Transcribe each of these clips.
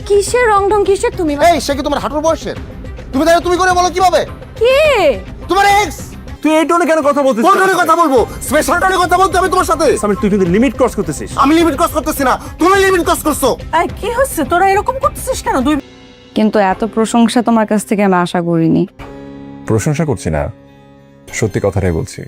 কিসের রং ঢং কিসের তুমি? এই সে কি তোমার হাঁটুর বয়সের? তুমি তাহলে তুমি করে বলো কিভাবে? কে? তোমার এক্স। তুই এই টোনে কেন কথা বলছিস? কোন টোনে কথা বলবো? স্পেশাল টোনে কথা বলতে আমি তোমার সাথে। সামির, তুই কিন্তু লিমিট ক্রস করতেছিস। আমি লিমিট ক্রস করতেছি না, তুমি লিমিট ক্রস করছো। এই কি হচ্ছে, তোরা এরকম করতেছিস কেন? দুই কিন্তু এত প্রশংসা তোমার কাছ থেকে আমি আশা করিনি। প্রশংসা করছি না, সত্যি কথাটাই বলছি।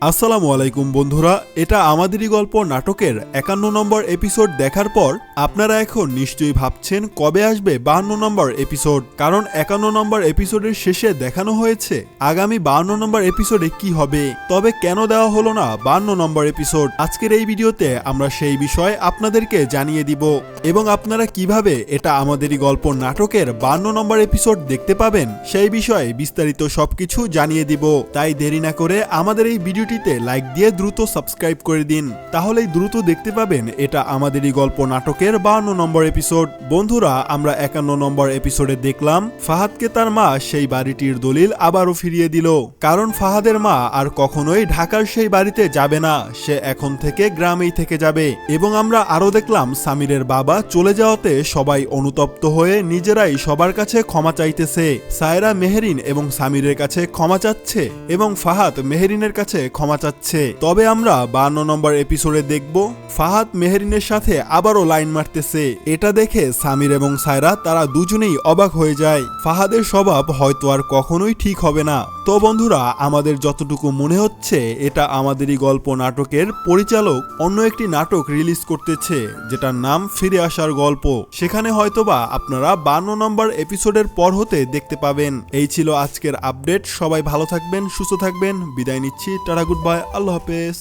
আসসালামু আলাইকুম বন্ধুরা, এটা আমাদেরই গল্প নাটকের 51 নম্বর এপিসোড দেখার পর আপনারা এখন নিশ্চয়ই ভাবছেন কবে আসবে 52 নম্বর এপিসোড। কারণ 51 নম্বর এপিসোডের শেষে দেখানো হয়েছে আগামী 52 নম্বর এপিসোডে কি হবে। তবে কেন দেওয়া হলো না 52 নম্বর এপিসোড? আজকের এই ভিডিওতে আমরা সেই বিষয় আপনাদেরকে জানিয়ে দিব এবং আপনারা কিভাবে এটা আমাদেরই গল্প নাটকের 52 নম্বর এপিসোড দেখতে পাবেন সেই বিষয়ে বিস্তারিত সবকিছু জানিয়ে দিব। তাই দেরি না করে আমাদের এই ভিডিওটিতে লাইক দিয়ে দ্রুত সাবস্ক্রাইব করে দিন, তাহলেই দ্রুত দেখতে পাবেন এটা আমাদেরই গল্প নাটকের 52 নম্বর এপিসোড। বন্ধুরা, আমরা 51 নম্বর এপিসোডে দেখলাম ফাহাদকে তার মা সেই বাড়িটির দলিল আবারও ফিরিয়ে দিল। কারণ ফাহাদের মা আর কখনোই ঢাকার সেই বাড়িতে যাবে না, সে এখন থেকে গ্রামেই থেকে যাবে। এবং আমরা আরো দেখলাম সামিরের বাবা চলে যাওয়াতে সবাই অনুতপ্ত হয়ে নিজেরাই সবার কাছে ক্ষমা চাইতেছে। সায়রা মেহেরিন এবং সামিরের কাছে ক্ষমা চাচ্ছে এবং ফাহাদ মেহেরিনের কাছে ক্ষমা চাচ্ছে। তবে আমরা 52 নম্বর এপিসোডে দেখব ফাহাদ মেহেরিনের সাথে আবারও লাইন মারতেছে। এটা দেখে সামির এবং সায়রা তারা দুজনেই অবাক হয়ে যায়। ফাহাদের স্বভাব হয়তো আর কখনোই ঠিক হবে না। তো বন্ধুরা, আমাদের যতটুকু মনে হচ্ছে এটা আমাদেরই গল্প নাটকের পরিচালক অন্য একটি নাটক রিলিজ করতেছে যেটার নাম ফিরে আসার গল্প। সেখানে হয়তোবা আপনারা 52 নম্বর এপিসোডের পর হতে দেখতে পাবেন। এই ছিল আজকের আপডেট। সবাই ভালো থাকবেন, সুস্থ থাকবেন, বিদায় নিচ্ছি। টাটা, গুড বাই, আল্লাহ হাফেজ।